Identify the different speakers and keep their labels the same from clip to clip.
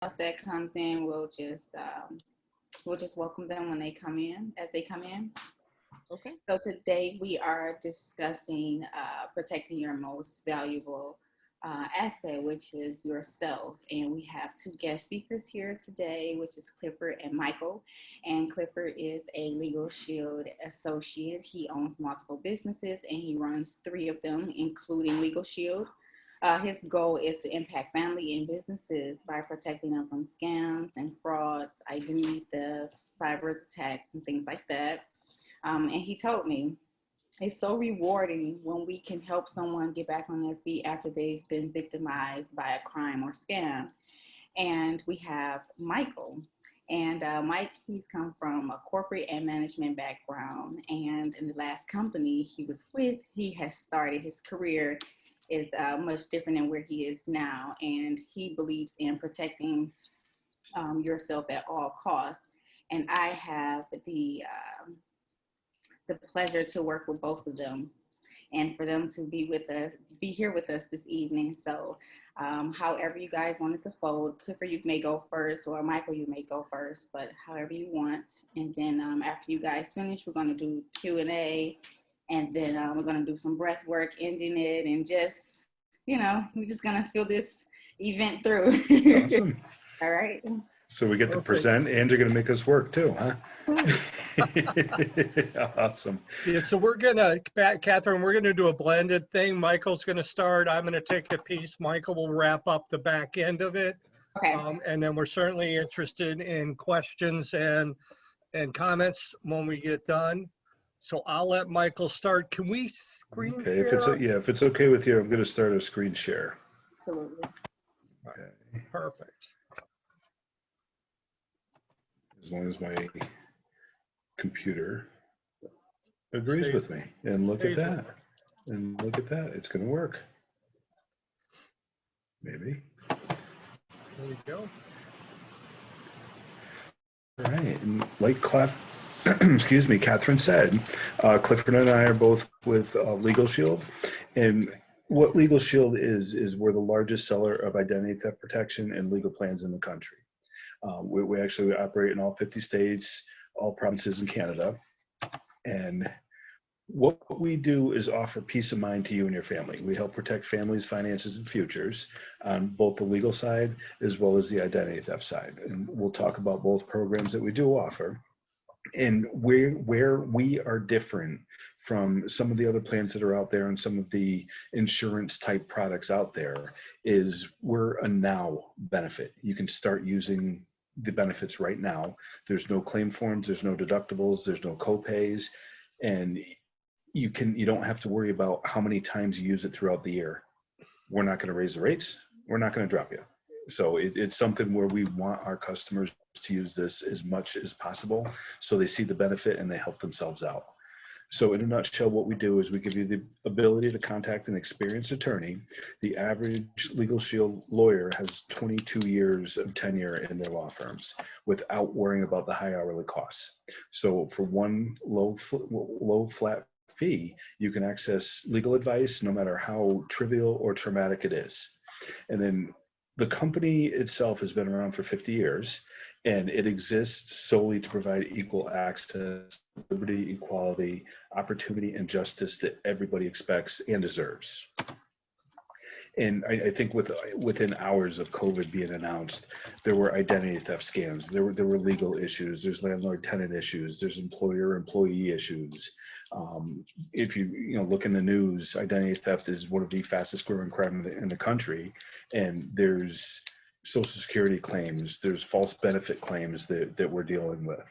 Speaker 1: else that comes in, we'll just welcome them when they come in, as they come in.
Speaker 2: Okay.
Speaker 1: So today we are discussing protecting your most valuable asset, which is yourself. And we have two guest speakers here today, which is Clifford and Michael. And Clifford is a Legal Shield associate. He owns multiple businesses and he runs three of them, including Legal Shield. His goal is to impact family and businesses by protecting them from scams and frauds, identity thefts, cyber attacks, and things like that. And he told me it's so rewarding when we can help someone get back on their feet after they've been victimized by a crime or scam. And we have Michael. And Mike, he's come from a corporate and management background. And in the last company he was with, he has started his career is much different than where he is now. And he believes in protecting yourself at all costs. And I have the pleasure to work with both of them and for them to be here with us this evening. So however you guys wanted to fold, Clifford, you may go first, or Michael, you may go first, but however you want. And then after you guys finish, we're gonna do Q&A, and then we're gonna do some breath work, ending it, and just, we're just gonna feel this event through.
Speaker 3: Awesome.
Speaker 1: All right.
Speaker 3: So we get to present, and you're going to make us work too, huh? Awesome.
Speaker 2: Yeah, so we're gonna, Catherine, we're gonna do a blended thing. Michael's gonna start. I'm gonna take a piece. Michael will wrap up the back end of it.
Speaker 1: Okay.
Speaker 2: And then we're certainly interested in questions and comments when we get done. So I'll let Michael start. Can we screen
Speaker 3: Okay,
Speaker 2: share?
Speaker 3: if it's okay with you, I'm going to start a screen share.
Speaker 1: Absolutely.
Speaker 3: Okay.
Speaker 2: Perfect.
Speaker 3: As long as my computer agrees with me. And look at that. And look at that. It's going to work. Maybe.
Speaker 2: There we go.
Speaker 3: All right. And like excuse me, Katherine said, Clifford and I are both with Legal Shield. And what Legal Shield is we're the largest seller of identity theft protection and legal plans in the country. We actually operate in all 50 states, all provinces in Canada. And what we do is offer peace of mind to you and your family. We help protect families' finances and futures on both the legal side as well as the identity theft side. And we'll talk about both programs that we do offer. And where we are different from some of the other plans that are out there and some of the insurance type products out there is we're a now benefit. You can start using the benefits right now. There's no claim forms, there's no deductibles, there's no co-pays, and you don't have to worry about how many times you use it throughout the year. We're not going to raise the rates, we're not going to drop you. So it's something where we want our customers to use this as much as possible so they see the benefit and they help themselves out. So in a nutshell, what we do is we give you the ability to contact an experienced attorney. The average Legal Shield lawyer has 22 years of tenure in their law firms without worrying about the high hourly costs. So for one low flat fee, you can access legal advice no matter how trivial or traumatic it is. And then the company itself has been around for 50 years, and it exists solely to provide equal access, liberty, equality, opportunity, and justice that everybody expects and deserves. And I think within hours of COVID being announced, there were identity theft scams, there were legal issues, there's landlord-tenant issues, there's employer-employee issues. If you look in the news, identity theft is one of the fastest growing crime in the country, and there's Social Security claims, there's false benefit claims that we're dealing with.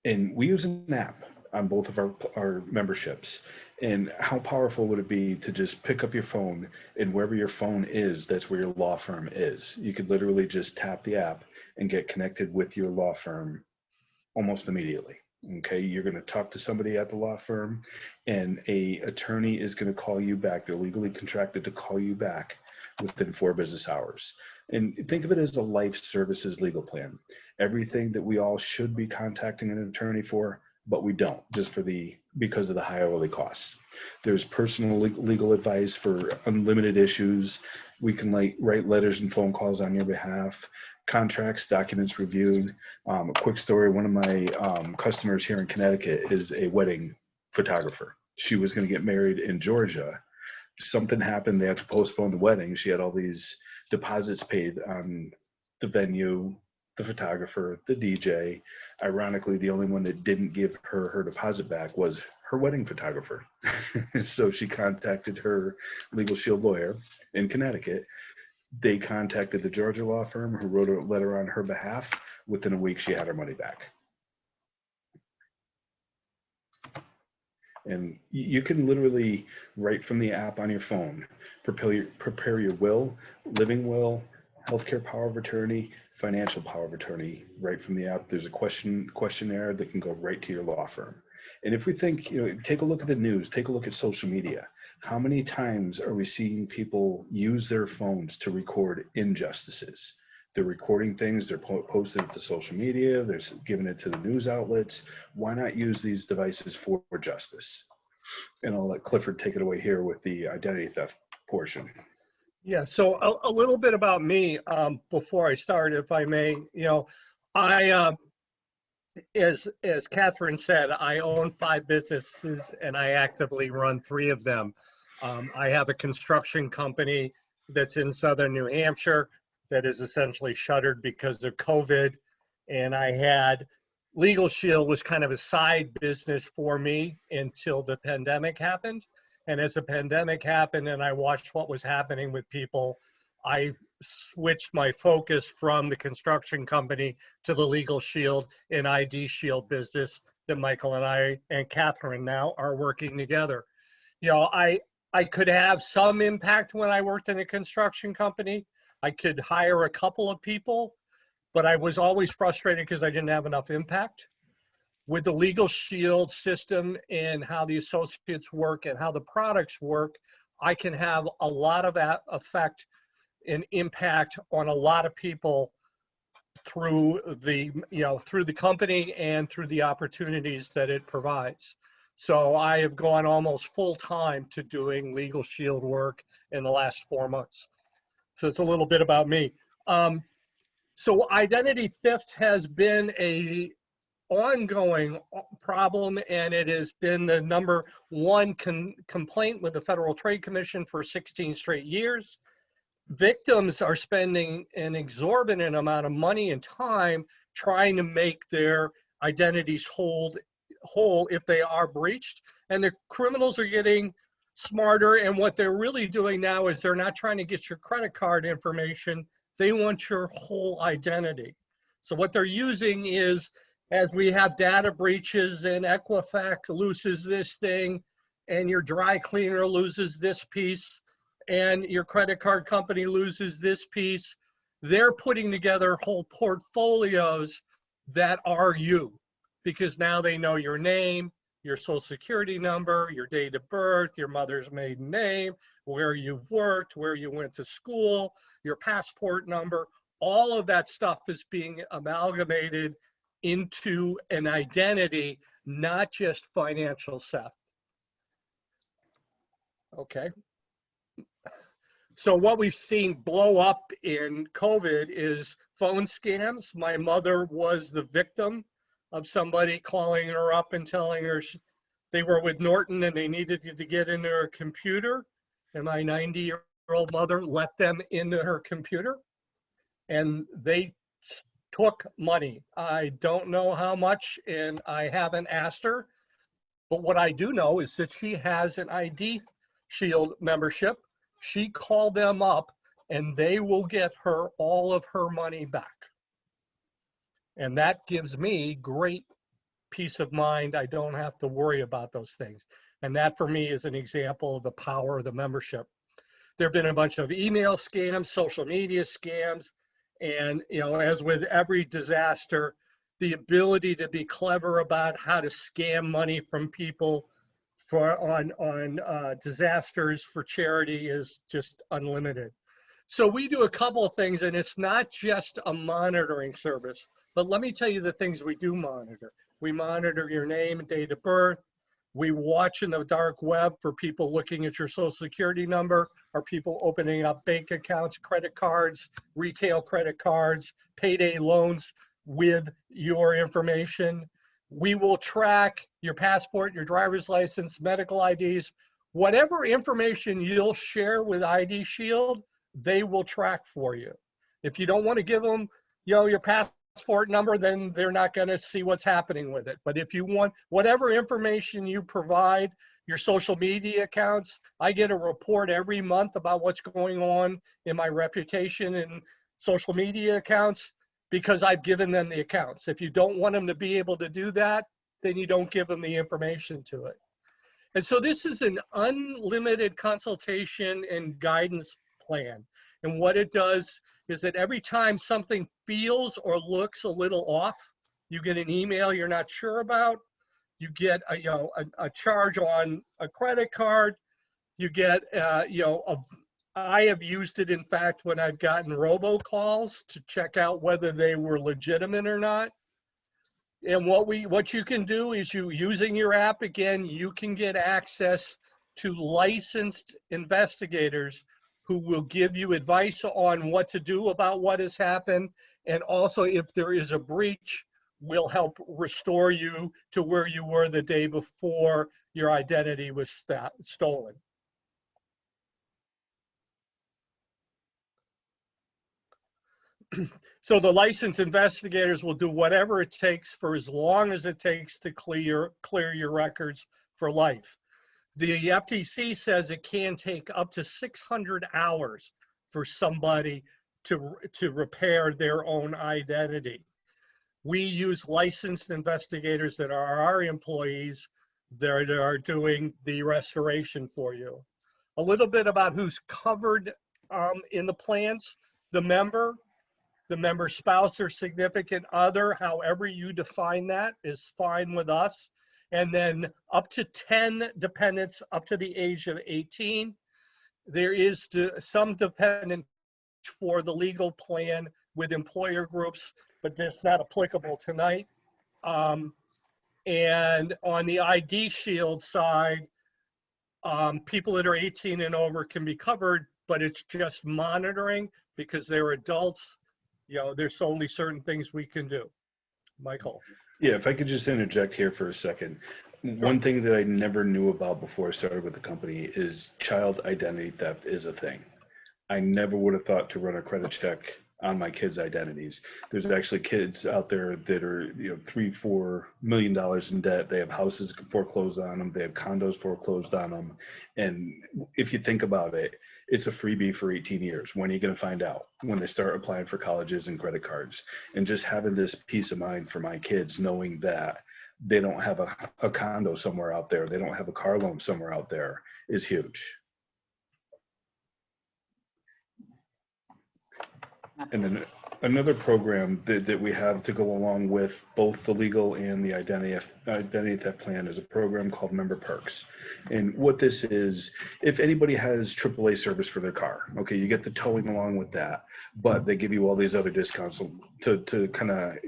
Speaker 3: And we use an app on both of our memberships. And how powerful would it be to just pick up your phone, and wherever your phone is, that's where your law firm is. You could literally just tap the app and get connected with your law firm almost immediately. Okay, you're going to talk to somebody at the law firm, and a attorney is going to call you back. They're legally contracted to call you back within 4 business hours. And think of it as a life services legal plan. Everything that we all should be contacting an attorney for, but we don't, just because of the high hourly costs. There's personal legal advice for unlimited issues. We can write letters and phone calls on your behalf, contracts, documents reviewed. A quick story, one of my customers here in Connecticut is a wedding photographer. She was going to get married in Georgia. Something happened, they had to postpone the wedding. She had all these deposits paid on the venue, the photographer, the DJ. Ironically, the only one that didn't give her deposit back was her wedding photographer. So she contacted her Legal Shield lawyer in Connecticut. They contacted the Georgia law firm who wrote a letter on her behalf. Within a week, she had her money back. And you can literally, right from the app on your phone, prepare your will, living will, healthcare power of attorney, financial power of attorney, right from the app. There's a questionnaire that can go right to your law firm. And if we think, take a look at the news, take a look at social media. How many times are we seeing people use their phones to record injustices? They're recording things, they're posting it to social media, they're giving it to the news outlets. Why not use these devices for justice? And I'll let Clifford take it away here with the identity theft portion.
Speaker 2: Yeah, so a little bit about me before I start, if I may. I, as Katherine said, I own 5 businesses and I actively run 3 of them. I have a construction company that's in southern New Hampshire that is essentially shuttered because of COVID. And I had Legal Shield was kind of a side business for me until the pandemic happened. And as the pandemic happened and I watched what was happening with people, I switched my focus from the construction company to the Legal Shield and ID Shield business that Michael and I and Katherine now are working together. I could have some impact when I worked in a construction company. I could hire a couple of people, but I was always frustrated because I didn't have enough impact. With the Legal Shield system and how the associates work and how the products work, I can have a lot of effect and impact on a lot of people through the company and through the opportunities that it provides. So I have gone almost full time to doing Legal Shield work in the last 4 months. So it's a little bit about me. So identity theft has been a ongoing problem, and it has been the number 1 complaint with the Federal Trade Commission for 16 straight years. Victims are spending an exorbitant amount of money and time trying to make their identities whole if they are breached, and the criminals are getting smarter, and what they're really doing now is they're not trying to get your credit card information, they want your whole identity. So what they're using is, as we have data breaches and Equifax loses this thing and your dry cleaner loses this piece and your credit card company loses this piece, they're putting together whole portfolios that are you, because now they know your name, your social security number, your date of birth, your mother's maiden name, where you've worked, where you went to school, your passport number. All of that stuff is being amalgamated into an identity, not just financial theft. Okay. So what we've seen blow up in COVID is phone scams. My mother was the victim of somebody calling her up and telling her they were with Norton and they needed to get into her computer. And my 90-year-old mother let them into her computer and they took money. I don't know how much and I haven't asked her, but what I do know is that she has an ID Shield membership. She called them up and they will get her all of her money back. And that gives me great peace of mind. I don't have to worry about those things. And that for me is an example of the power of the membership. There have been a bunch of email scams, social media scams, and as with every disaster, the ability to be clever about how to scam money from people on disasters for charity is just unlimited. So we do a couple of things, and it's not just a monitoring service, but let me tell you the things we do monitor. We monitor your name and date of birth. We watch in the dark web for people looking at your social security number, or people opening up bank accounts, credit cards, retail credit cards, payday loans with your information. We will track your passport, your driver's license, medical IDs, whatever information you'll share with ID Shield, they will track for you. If you don't want to give them, your passport number, then they're not going to see what's happening with it. But if you want whatever information you provide, your social media accounts, I get a report every month about what's going on in my reputation and social media accounts because I've given them the accounts. If you don't want them to be able to do that, then you don't give them the information to it. And so this is an unlimited consultation and guidance plan. And what it does is that every time something feels or looks a little off, you get an email you're not sure about, you get a charge on a credit card, you get I have used it, in fact, when I've gotten robocalls to check out whether they were legitimate or not. And what you can do is, using your app again, you can get access to licensed investigators who will give you advice on what to do about what has happened. And also, if there is a breach, will help restore you to where you were the day before your identity was stolen. So the licensed investigators will do whatever it takes for as long as it takes to clear your records for life. The FTC says it can take up to 600 hours for somebody to repair their own identity. We use licensed investigators that are our employees that are doing the restoration for you. A little bit about who's covered in the plans. The member's spouse or significant other, however you define that, is fine with us. And then up to 10 dependents up to the age of 18. There is some dependent for the legal plan with employer groups, but that's not applicable tonight. And on the ID Shield side, people that are 18 and over can be covered, but it's just monitoring because they're adults. There's only certain things we can do. Michael.
Speaker 3: Yeah, if I could just interject here for a second.
Speaker 2: Sure.
Speaker 3: One thing that I never knew about before I started with the company is child identity theft is a thing. I never would have thought to run a credit check on my kids' identities. There's actually kids out there that are, $3-4 million in debt. They have houses foreclosed on them. They have condos foreclosed on them. And if you think about it, it's a freebie for 18 years. When are you going to find out? When they start applying for colleges and credit cards. And just having this peace of mind for my kids, knowing that they don't have a condo somewhere out there, they don't have a car loan somewhere out there, is huge. And then another program that we have to go along with both the legal and the identity theft plan is a program called Member Perks. And what this is, if anybody has AAA service for their car, okay, you get the towing along with that, but they give you all these other discounts to kind of,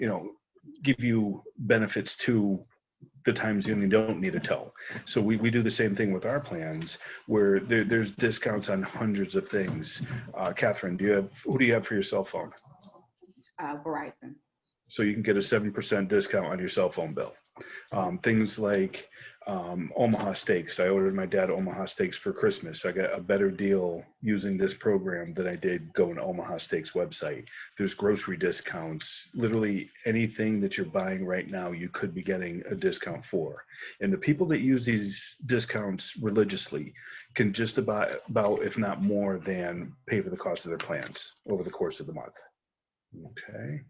Speaker 3: give you benefits to the times you don't need a tow. So we do the same thing with our plans, where there's discounts on hundreds of things. Katherine, who do you have for your cell phone?
Speaker 1: Verizon.
Speaker 3: So you can get a 7% discount on your cell phone bill. Things like Omaha Steaks. I ordered my dad Omaha Steaks for Christmas. I got a better deal using this program than I did going to Omaha Steaks website. There's grocery discounts. Literally anything that you're buying right now, you could be getting a discount for. And the people that use these discounts religiously can just about, if not more than, pay for the cost of their plans over the course of the month. Okay.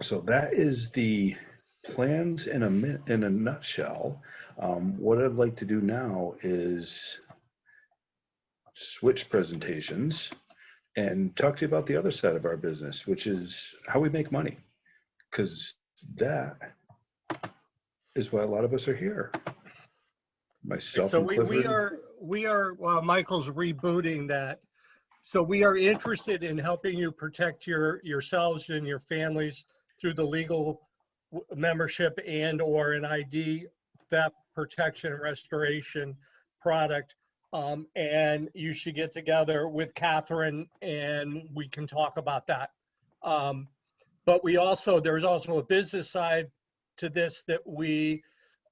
Speaker 3: So that is the plans in a nutshell. What I'd like to do now is switch presentations and talk to you about the other side of our business, which is how we make money, because that is why a lot of us are here. Myself
Speaker 2: So
Speaker 3: and Clifford.
Speaker 2: we are Michael's rebooting that. So we are interested in helping you protect yourselves and your families through the legal membership and or an ID theft protection and restoration product. And you should get together with Katherine and we can talk about that. But there's also a business side to this that we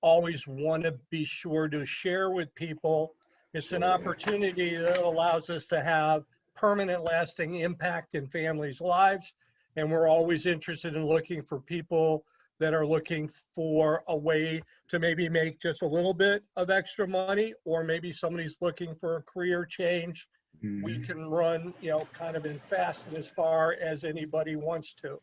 Speaker 2: always want to be sure to share with people. It's an opportunity that allows us to have permanent lasting impact in families' lives. And we're always interested in looking for people that are looking for a way to maybe make just a little bit of extra money, or maybe somebody's looking for a career change. We can run, kind of in fast and as far as anybody wants to.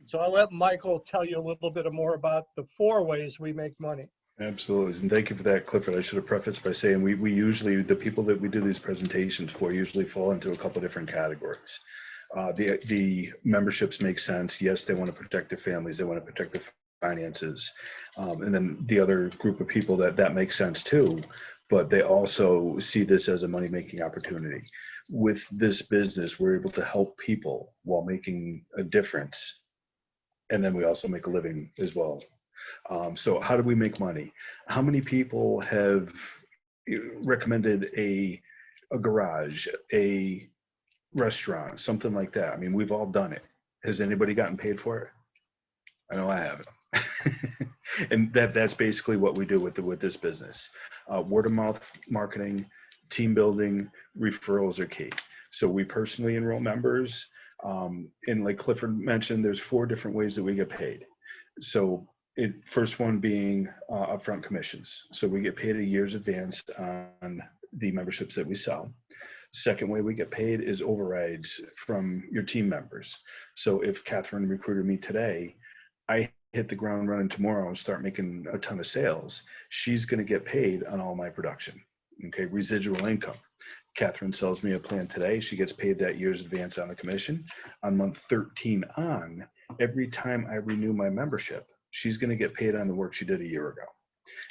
Speaker 2: So I'll let Michael tell you a little bit more about the 4 ways we make money.
Speaker 3: Absolutely. And thank you for that, Clifford. I should have prefaced by saying we usually, the people that we do these presentations for usually fall into a couple of different categories. The memberships make sense. Yes, they want to protect their families. They want to protect their finances. And then the other group of people that makes sense too, but they also see this as a money-making opportunity. With this business, we're able to help people while making a difference. And then we also make a living as well. So how do we make money? How many people have recommended a garage, a restaurant, something like that? I mean, we've all done it. Has anybody gotten paid for it? I know I haven't. And that's basically what we do with this business. Word of mouth marketing, team building, referrals are key. So we personally enroll members. And like Clifford mentioned, there's 4 different ways that we get paid. So first one being upfront commissions. So we get paid a year's advance on the memberships that we sell. Second way we get paid is overrides from your team members. So if Katherine recruited me today, I hit the ground running tomorrow and start making a ton of sales, she's going to get paid on all my production. Okay, residual income. Katherine sells me a plan today. She gets paid that year's advance on the commission. On month 13 on, every time I renew my membership, she's going to get paid on the work she did a year ago.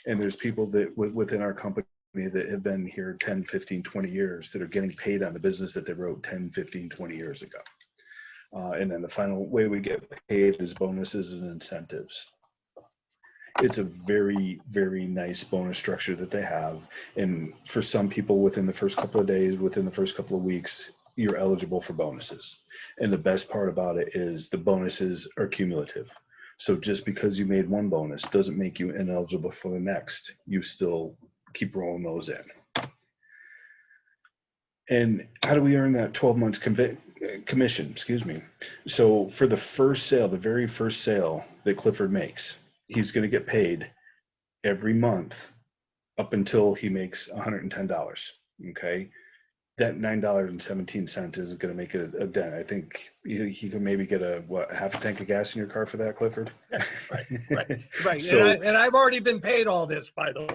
Speaker 3: And there's people that within our company that have been here 10, 15, 20 years that are getting paid on the business that they wrote 10, 15, 20 years ago. And then the final way we get paid is bonuses and incentives. It's a very, very nice bonus structure that they have. And for some people, within the first couple of days, within the first couple of weeks, you're eligible for bonuses. And the best part about it is the bonuses are cumulative. So just because you made one bonus doesn't make you ineligible for the next. You still keep rolling those in. And how do we earn that 12 months commission? Excuse me. So for the first sale, the very first sale that Clifford makes, he's going to get paid every month up until he makes $110. Okay. That $9.17 isn't going to make a dent. I think he can maybe get half a tank of gas in your car for that, Clifford?
Speaker 2: Right.
Speaker 3: So,
Speaker 2: and I've already been paid all this, by the way.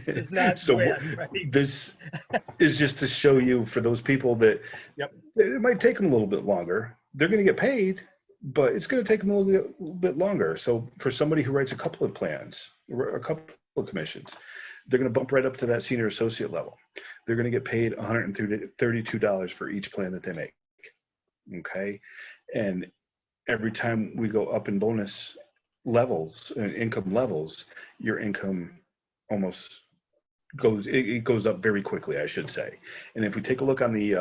Speaker 2: It's not
Speaker 3: so
Speaker 2: win, right?
Speaker 3: This is just to show you, for those people that it might take them a little bit longer. They're going to get paid, but it's going to take them a little bit longer. So for somebody who writes a couple of plans, a couple of commissions, they're going to bump right up to that senior associate level. They're going to get paid $132 for each plan that they make. Okay. And every time we go up in bonus levels and income levels, your income almost goes up very quickly, I should say. And if we take a look on the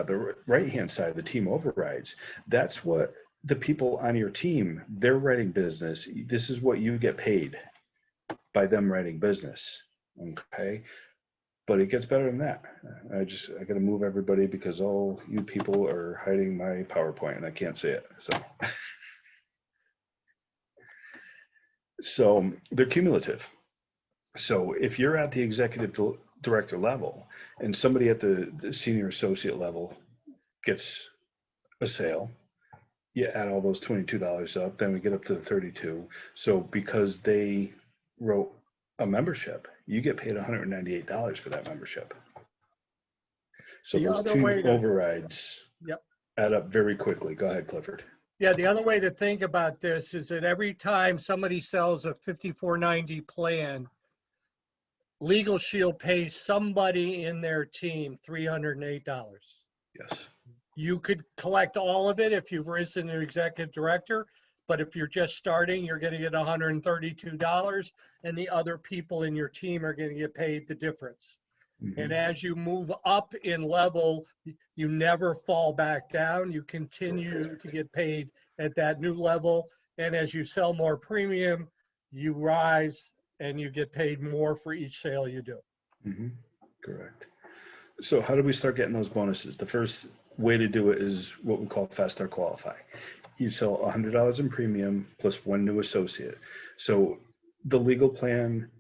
Speaker 3: right-hand side, the team overrides, that's what the people on your team, they're writing business. This is what you get paid by them writing business. Okay. But it gets better than that. I got to move everybody because all you people are hiding my PowerPoint and I can't see it. So they're cumulative. So if you're at the executive director level and somebody at the senior associate level gets a sale, you add all those $22 up, then we get up to the 32. So because they wrote a membership, you get paid $198 for that membership. So those 2 overrides add up very quickly. Go ahead, Clifford.
Speaker 2: Yeah, the other way to think about this is that every time somebody sells a $54.90 plan, Legal Shield pays somebody in their team $308.
Speaker 3: Yes.
Speaker 2: You could collect all of it if you've risen to executive director, But if you're just starting, you're going to get $132, and the other people in your team are going to get paid the difference. And as you move up in level, you never fall back down. You continue to get paid at that new level. And as you sell more premium, you rise and you get paid more for each sale you do.
Speaker 3: Correct. So how do we start getting those bonuses? The first way to do it is what we call Fast Start Qualify. You sell $100 in premium plus one new associate. So the legal plan,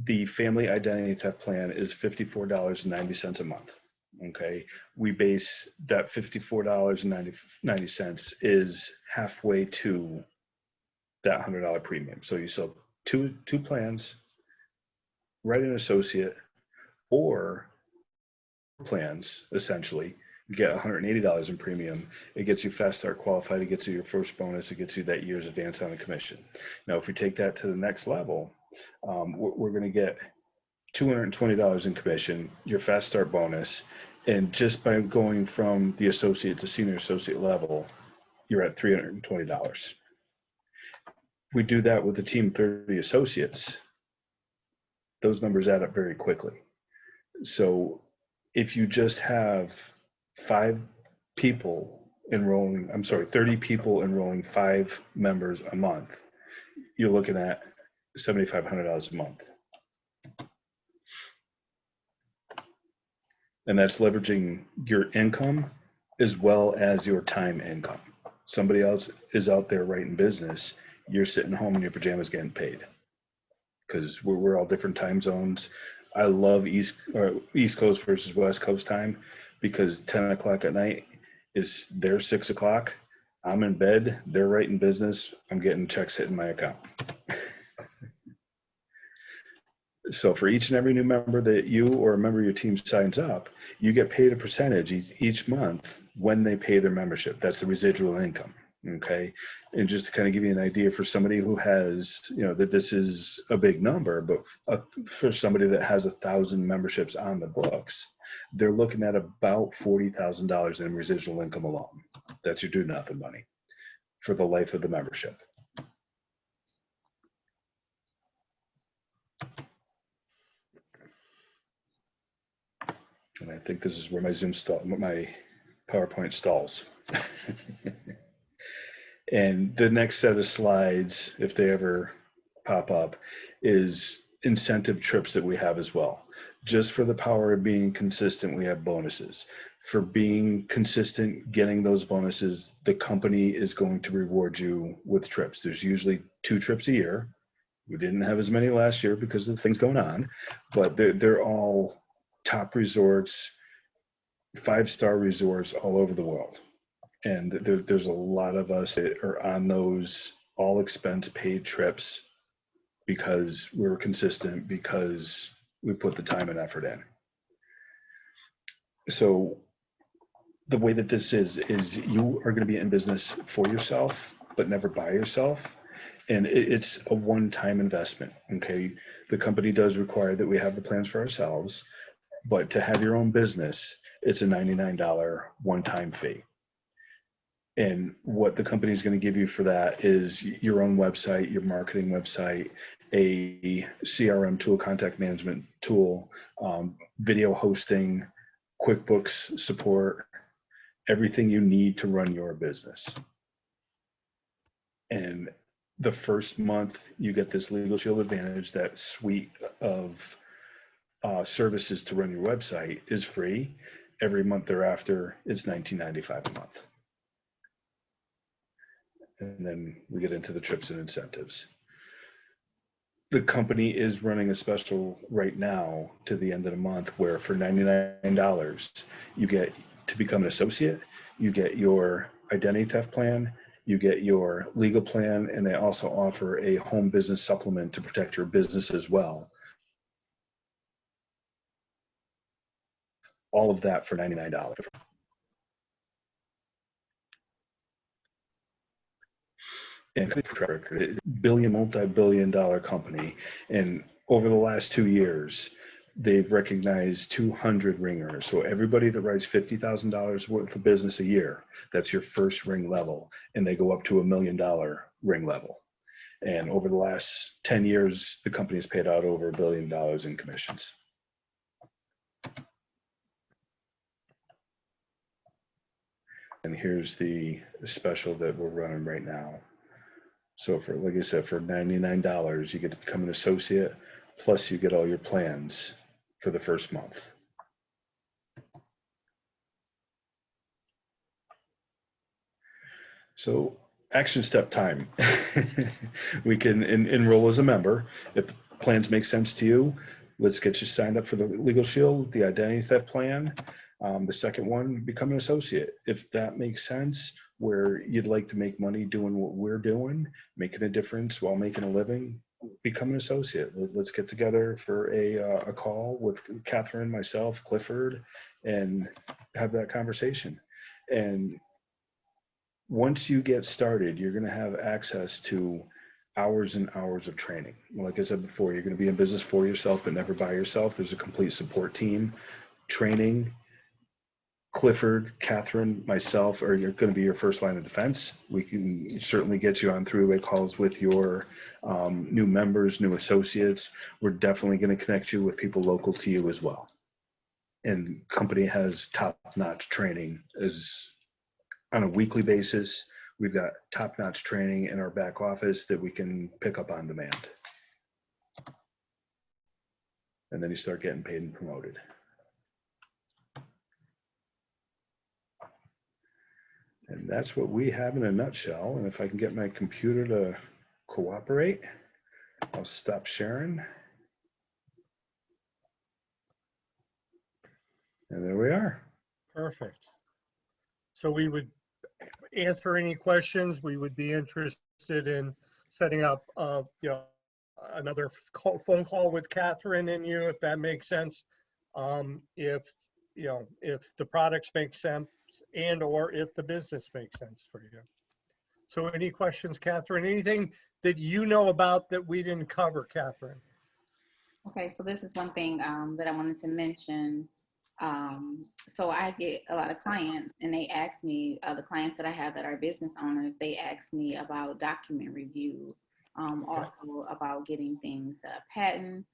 Speaker 3: the family identity theft plan is $54.90 a month. Okay. We base that $54.90 is halfway to that $100 premium. So you sell two plans, write an associate, or plans, essentially. You get $180 in premium. It gets you Fast Start Qualified. It gets you your first bonus. It gets you that year's advance on the commission. Now, if we take that to the next level, we're going to get $220 in commission, your Fast Start bonus, and just by going from the associate to senior associate level, you're at $320. We do that with a team of 30 associates. Those numbers add up very quickly. So if you just have 30 people enrolling 5 members a month, you're looking at $7,500 a month. And that's leveraging your income as well as your time income. Somebody else is out there writing business. You're sitting home in your pajamas getting paid, because we're all different time zones. I love East Coast versus West Coast time, because 10 o'clock at night is their 6 o'clock. I'm in bed, they're writing business, I'm getting checks hitting my account. So for each and every new member that you or a member of your team signs up, you get paid a percentage each month when they pay their membership. That's the residual income. Okay. And just to kind of give you an idea for somebody who has, that this is a big number, but for somebody that has 1,000 memberships on the books, they're looking at about $40,000 in residual income alone. That's your do nothing money for the life of the membership. And I think this is where my my PowerPoint stalls. And the next set of slides, if they ever pop up, is incentive trips that we have as well. Just for the power of being consistent, we have bonuses. For being consistent, getting those bonuses, the company is going to reward you with trips. There's usually 2 trips a year. We didn't have as many last year because of things going on, but they're all top resorts, 5-star resorts all over the world. And there's a lot of us that are on those all expense paid trips because we were consistent, because we put the time and effort in. So the way that this is you are going to be in business for yourself, but never by yourself. And it's a one-time investment. Okay. The company does require that we have the plans for ourselves, but to have your own business, it's a $99 one-time fee. And what the company is going to give you for that is your own website, your marketing website, a CRM tool, contact management tool, video hosting, QuickBooks support, everything you need to run your business. And the first month you get this Legal Shield Advantage, that suite of services to run your website is free. Every month thereafter, it's $19.95 a month. And then we get into the trips and incentives. The company is running a special right now to the end of the month where for $99, you get to become an associate, you get your identity theft plan, you get your legal plan, and they also offer a home business supplement to protect your business as well. All of that for $99. And multi-billion dollar company. And over the last 2 years, they've recognized 200 ring earners. So everybody that writes $50,000 worth of business a year, that's your first ring level, and they go up to $1 million ring level. And over the last 10 years, the company has paid out over $1 billion in commissions. And here's the special that we're running right now. So for, like I said, for $99, you get to become an associate, plus you get all your plans for the first month. So action step time. We can enroll as a member. If the plans make sense to you, let's get you signed up for the Legal Shield, the identity theft plan. The second one, become an associate. If that makes sense, where you'd like to make money doing what we're doing, making a difference while making a living, become an associate. Let's get together for a call with Katherine, myself, Clifford, and have that conversation. And once you get started, you're going to have access to hours and hours of training. Like I said before, you're going to be in business for yourself, but never by yourself. There's a complete support team. Training, Clifford, Katherine, myself are going to be your first line of defense. We can certainly get you on three-way calls with your new members, new associates. We're definitely going to connect you with people local to you as well. And company has top-notch training as on a weekly basis. We've got top-notch training in our back office that we can pick up on demand. And then you start getting paid and promoted. And that's what we have in a nutshell. And if I can get my computer to cooperate, I'll stop sharing. And there we are.
Speaker 2: Perfect. So we would answer any questions. We would be interested in setting up, another phone call with Katherine and you, if that makes sense. If the products make sense and or if the business makes sense for you. So any questions, Katherine? Anything that you know about that we didn't cover, Katherine?
Speaker 1: Okay, so this is one thing that I wanted to mention. So I get a lot of clients and they ask me, the clients that I have that are business owners, they ask me about document review, also about getting things patent,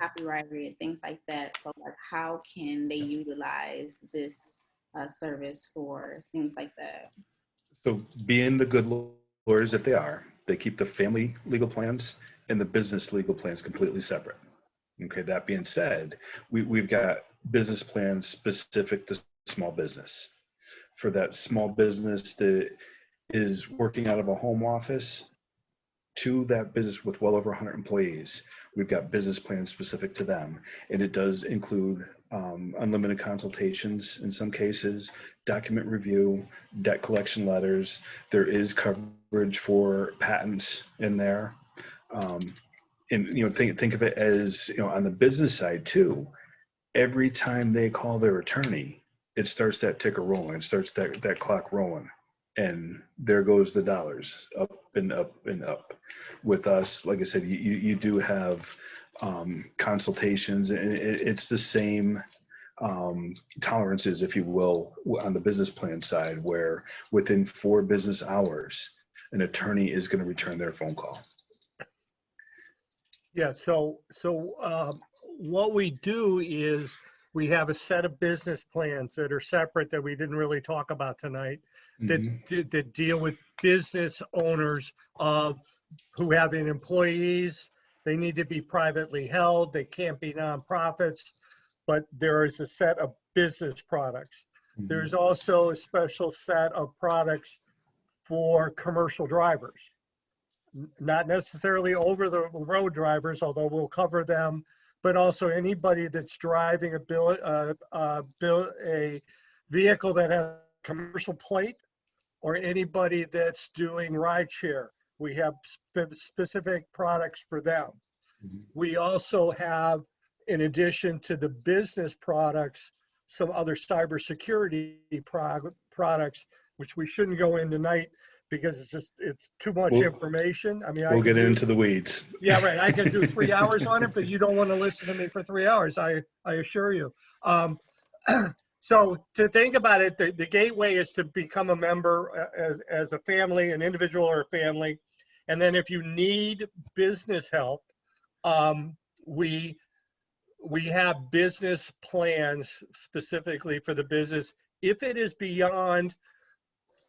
Speaker 1: copyrighted, things like that. So like, how can they utilize this service for things like that?
Speaker 3: So being the good lawyers that they are, they keep the family legal plans and the business legal plans completely separate. Okay, that being said, we've got business plans specific to small business. For that small business that is working out of a home office to that business with well over 100 employees, we've got business plans specific to them. And it does include unlimited consultations in some cases, document review, debt collection letters. There is coverage for patents in there. And think of it as, on the business side too, every time they call their attorney, it starts that ticker rolling, it starts that clock rolling, and there goes the dollars up and up and up. With us, like I said, you do have consultations, and it's the same tolerances, if you will, on the business plan side, where within 4 business hours, an attorney is going to return their phone call.
Speaker 2: Yeah, so what we do is we have a set of business plans that are separate that we didn't really talk about tonight that deal with business owners who have employees. They need to be privately held. They can't be nonprofits, but there is a set of business products. There's also a special set of products for commercial drivers. Not necessarily over the road drivers, although we'll cover them, but also anybody that's driving a vehicle that has a commercial plate, or anybody that's doing rideshare. We have specific products for them. We also have, in addition to the business products, some other cybersecurity products, which we shouldn't go in tonight, because it's too much
Speaker 3: We'll-
Speaker 2: information. I mean, I
Speaker 3: We'll
Speaker 2: can
Speaker 3: get
Speaker 2: do,
Speaker 3: into the weeds.
Speaker 2: yeah, right. I can do 3 hours on it, but you don't want to listen to me for 3 hours. I assure you. So to think about it, the gateway is to become a member as a family, an individual or a family. And then if you need business help, we have business plans specifically for the business. If it is beyond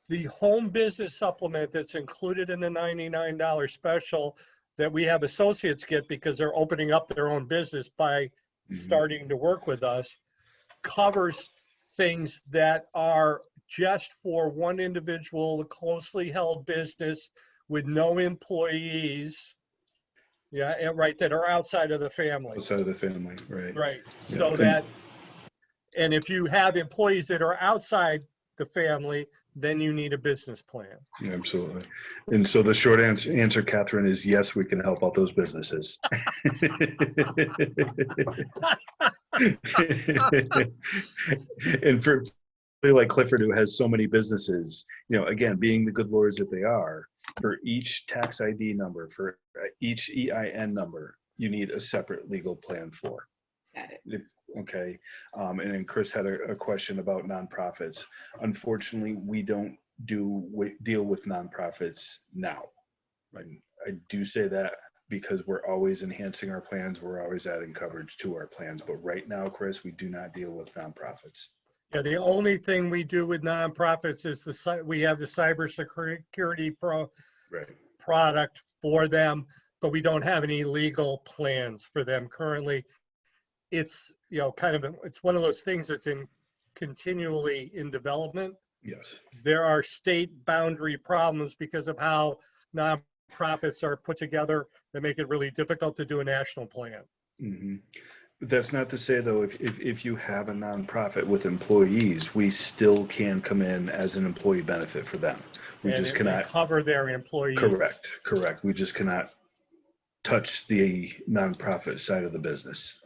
Speaker 2: the home business supplement that's included in the $99 special that we have associates get because they're opening up their own business by starting to work with us, covers things that are just for one individual, a closely held business with no employees. Yeah, and right, that are outside of the family.
Speaker 3: Outside of the family, right.
Speaker 2: Right.
Speaker 3: Yeah.
Speaker 2: So that, and if you have employees that are outside the family, then you need a business plan.
Speaker 3: Yeah, absolutely. And so the short answer, Catherine, is yes, we can help out those businesses. And for like Clifford, who has so many businesses, again, being the good lords that they are, for each tax ID number, for each EIN number, you need a separate legal plan for.
Speaker 1: Got it.
Speaker 3: Okay. And then Chris had a question about nonprofits. Unfortunately, we don't deal with nonprofits now. I do say that because we're always enhancing our plans. We're always adding coverage to our plans. But right now, Chris, we do not deal with nonprofits.
Speaker 2: Yeah, the only thing we do with nonprofits is we have the cybersecurity product for them, but we don't have any legal plans for them currently. It's it's one of those things that's continually in development.
Speaker 3: Yes.
Speaker 2: There are state boundary problems because of how nonprofits are put together that make it really difficult to do a national plan.
Speaker 3: Mm-hmm. That's not to say, though, if you have a nonprofit with employees, we still can come in as an employee benefit for them. We just cannot
Speaker 2: cover their employees.
Speaker 3: Correct. We just cannot touch the nonprofit side of the business.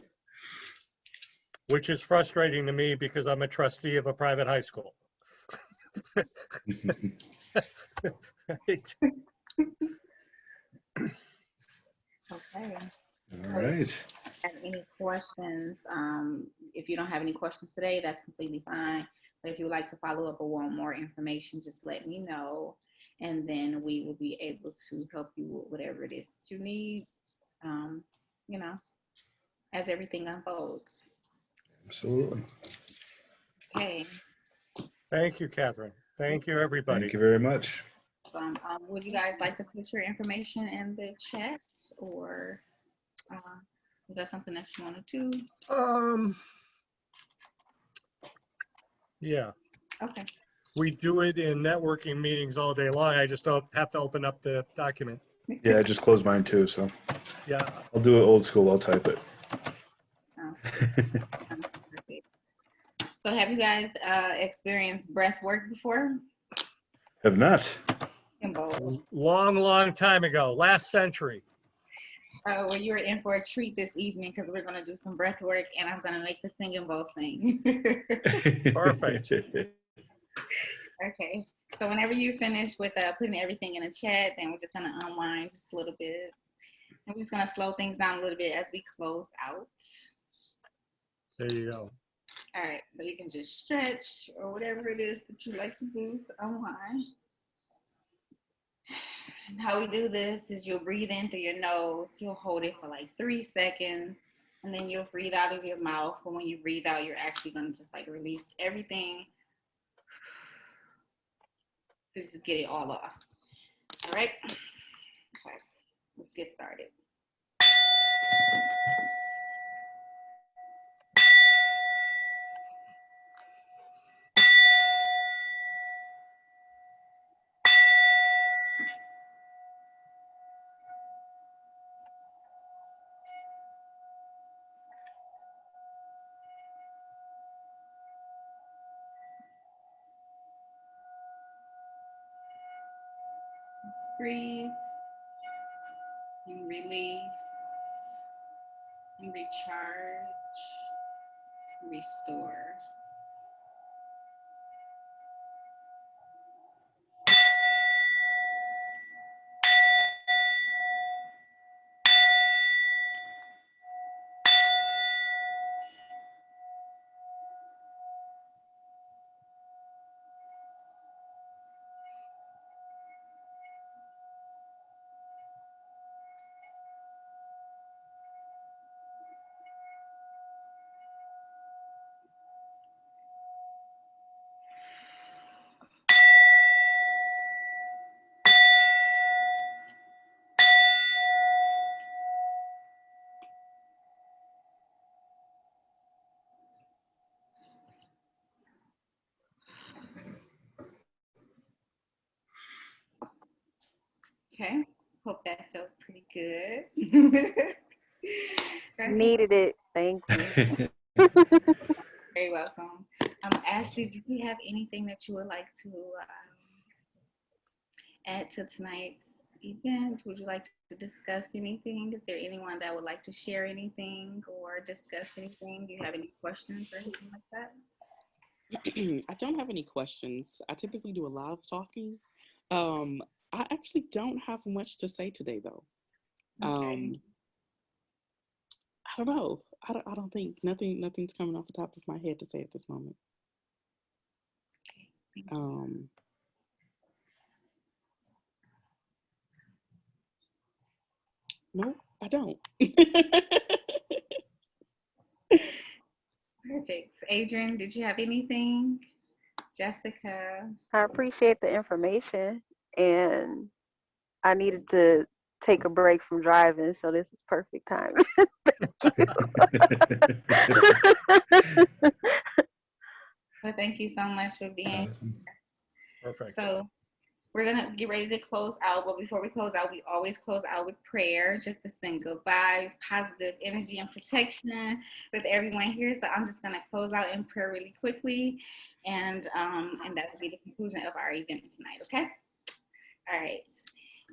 Speaker 2: Which is frustrating to me because I'm a trustee of a private high school.
Speaker 1: Okay.
Speaker 3: All right.
Speaker 1: Have any questions? If you don't have any questions today, that's completely fine. But if you would like to follow up or want more information, just let me know. And then we will be able to help you with whatever it is that you need, as everything unfolds.
Speaker 3: Absolutely.
Speaker 1: Okay.
Speaker 2: Thank you, Catherine. Thank you, everybody.
Speaker 3: Thank you very much.
Speaker 1: Would you guys like to put your information in the chat, or is that something that you want to do?
Speaker 2: Yeah.
Speaker 1: Okay.
Speaker 2: We do it in networking meetings all day long. I just don't have to open up the document.
Speaker 3: Yeah, I just closed mine too, so
Speaker 2: Yeah.
Speaker 3: I'll do it old school. I'll type it.
Speaker 1: Sounds perfect. So have you guys experienced breath work before?
Speaker 3: Have not.
Speaker 2: Long time ago, last century.
Speaker 1: Well, you're in for a treat this evening because we're going to do some breath work and I'm going to make the singing bowl sing.
Speaker 2: Perfect.
Speaker 1: Okay. So whenever you finish with putting everything in the chat, then we're just going to unwind just a little bit. And we're just going to slow things down a little bit as we close out.
Speaker 2: There you go.
Speaker 1: All right. So you can just stretch or whatever it is that you like to do to unwind. And how we do this is you'll breathe in through your nose. You'll hold it for like 3 seconds. And then you'll breathe out of your mouth. But when you breathe out, you're actually going to just like release everything. So just get it all off. All right. Okay. Let's get started. Just breathe and release and recharge, restore. Okay. Hope that felt pretty good. Go ahead.
Speaker 4: Needed it. Thank you.
Speaker 1: Very welcome. Ashley, do you have anything that you would like to add to tonight's event? Would you like to discuss anything? Is there anyone that would like to share anything or discuss anything? Do you have any questions or anything like that?
Speaker 5: I don't have any questions. I typically do a lot of talking. Um, I actually don't have much to say today, though.
Speaker 1: Okay.
Speaker 5: I don't know. I don't think nothing's coming off the top of my head to say at this moment.
Speaker 1: Thank you.
Speaker 5: No, I don't.
Speaker 1: Perfect. Adrian, did you have anything? Jessica?
Speaker 4: I appreciate the information, and I needed to take a break from driving, so this is perfect time.
Speaker 1: Well, thank you so much for being.
Speaker 2: Perfect.
Speaker 1: So we're gonna get ready to close out, but before we close out, we always close out with prayer, just to send good vibes, positive energy, and protection with everyone here. So I'm just gonna close out in prayer really quickly, and that will be the conclusion of our event tonight. Okay. All right.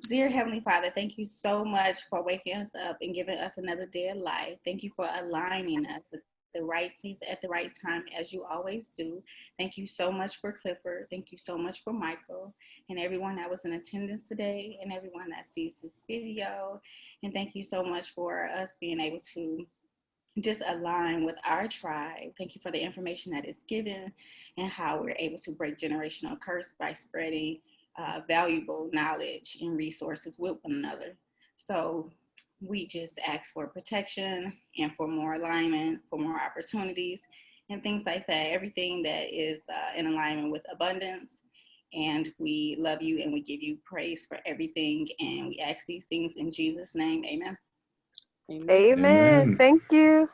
Speaker 1: Dear Heavenly Father, thank you so much for waking us up and giving us another day of life. Thank you for aligning us with the right place at the right time, as you always do. Thank you so much for Clifford. Thank you so much for Michael and everyone that was in attendance today and everyone that sees this video. And thank you so much for us being able to just align with our tribe. Thank you for the information that is given and how we're able to break generational curse by spreading valuable knowledge and resources with one another. So we just ask for protection and for more alignment, for more opportunities and things like that. Everything that is in alignment with abundance. And we love you and we give you praise for everything. And we ask these things in Jesus' name. Amen.
Speaker 5: Amen.
Speaker 4: Amen.
Speaker 3: Amen.
Speaker 4: Thank you.